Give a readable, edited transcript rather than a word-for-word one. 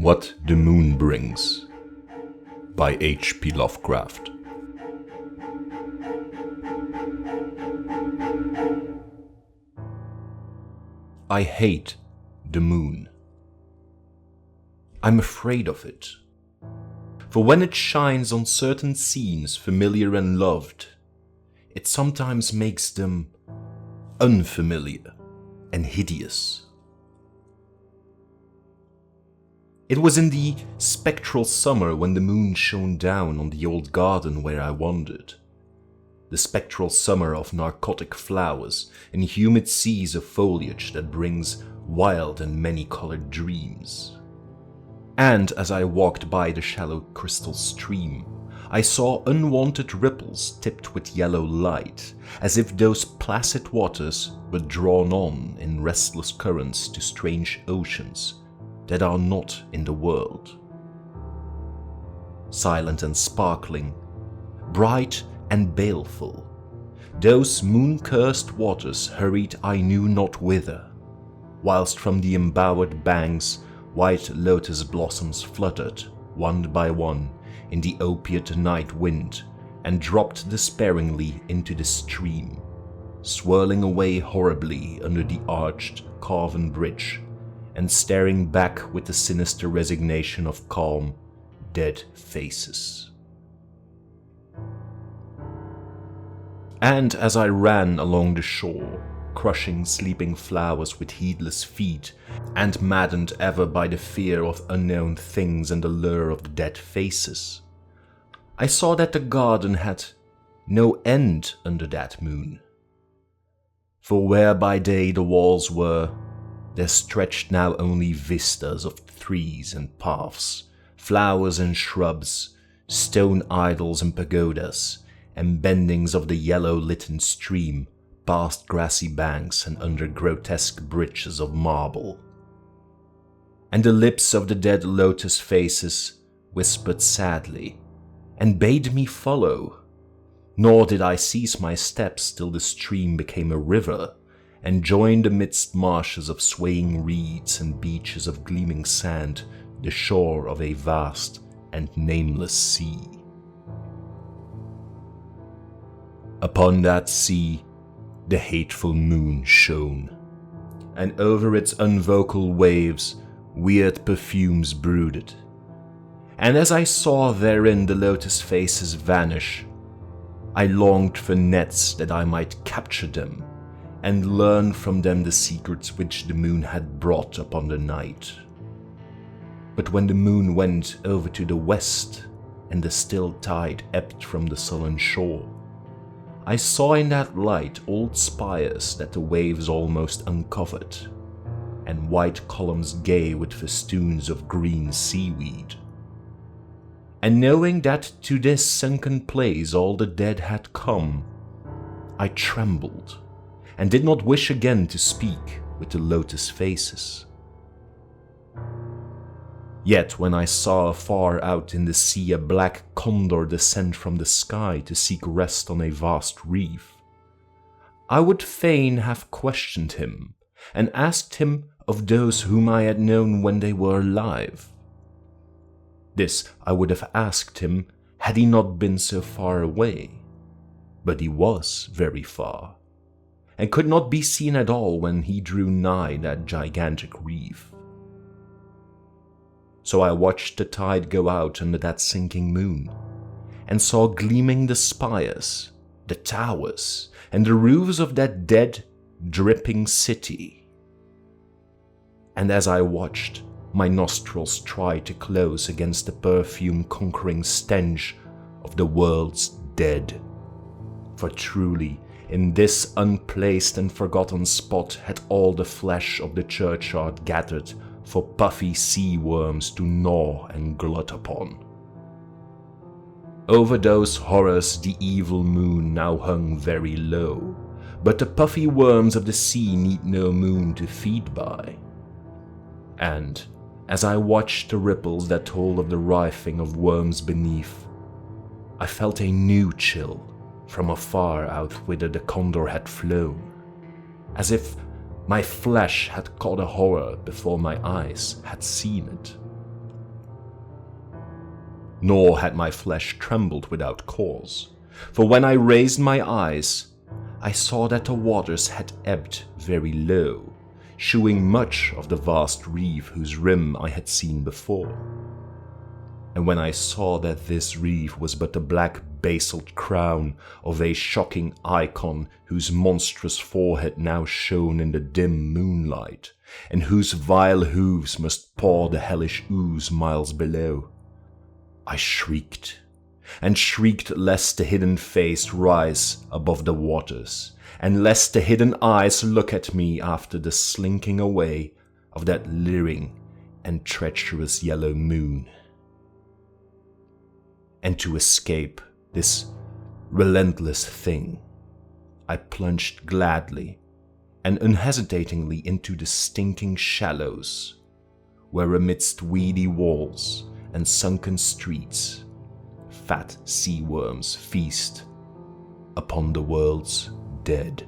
What the Moon Brings by H.P. Lovecraft. I hate the moon. I'm afraid of it. For when it shines on certain scenes familiar and loved, it sometimes makes them unfamiliar and hideous. It was in the spectral summer when the moon shone down on the old garden where I wandered. The spectral summer of narcotic flowers and humid seas of foliage that brings wild and many-colored dreams. And as I walked by the shallow crystal stream, I saw unwanted ripples tipped with yellow light, as if those placid waters were drawn on in restless currents to strange oceans that are not in the world. Silent and sparkling, bright and baleful, those moon-cursed waters hurried I knew not whither, whilst from the embowered banks white lotus blossoms fluttered, one by one, in the opiate night wind and dropped despairingly into the stream, swirling away horribly under the arched, carven bridge, and staring back with the sinister resignation of calm, dead faces. And as I ran along the shore, crushing sleeping flowers with heedless feet, and maddened ever by the fear of unknown things and the lure of the dead faces, I saw that the garden had no end under that moon. For where by day the walls were, there stretched now only vistas of trees and paths, flowers and shrubs, stone idols and pagodas, and bendings of the yellow-litten stream past grassy banks and under grotesque bridges of marble. And the lips of the dead lotus faces whispered sadly, and bade me follow, nor did I cease my steps till the stream became a river, and joined amidst marshes of swaying reeds and beaches of gleaming sand the shore of a vast and nameless sea. Upon that sea the hateful moon shone, and over its unvocal waves weird perfumes brooded. And as I saw therein the lotus faces vanish, I longed for nets that I might capture them and learn from them the secrets which the moon had brought upon the night. But when the moon went over to the west and the still tide ebbed from the sullen shore, I saw in that light old spires that the waves almost uncovered, and white columns gay with festoons of green seaweed. And knowing that to this sunken place all the dead had come, I trembled, and did not wish again to speak with the lotus faces. Yet when I saw far out in the sea a black condor descend from the sky to seek rest on a vast reef, I would fain have questioned him and asked him of those whom I had known when they were alive. This I would have asked him had he not been so far away, but he was very far, and could not be seen at all when he drew nigh that gigantic reef. So I watched the tide go out under that sinking moon, and saw gleaming the spires, the towers, and the roofs of that dead, dripping city. And as I watched, my nostrils tried to close against the perfume-conquering stench of the world's dead. For truly, in this unplaced and forgotten spot had all the flesh of the churchyard gathered for puffy sea worms to gnaw and glut upon. Over those horrors the evil moon now hung very low, but the puffy worms of the sea need no moon to feed by. And as I watched the ripples that told of the writhing of worms beneath, I felt a new chill from afar out whither the condor had flown, as if my flesh had caught a horror before my eyes had seen it. nor had my flesh trembled without cause, for when I raised my eyes, I saw that the waters had ebbed very low, shewing much of the vast reef whose rim I had seen before. And when I saw that this reef was but the black basalt crown of a shocking icon whose monstrous forehead now shone in the dim moonlight, and whose vile hooves must paw the hellish ooze miles below, I shrieked, and shrieked lest the hidden face rise above the waters, and lest the hidden eyes look at me after the slinking away of that leering and treacherous yellow moon. And to escape this relentless thing, I plunged gladly and unhesitatingly into the stinking shallows, where amidst weedy walls and sunken streets, fat sea worms feast upon the world's dead.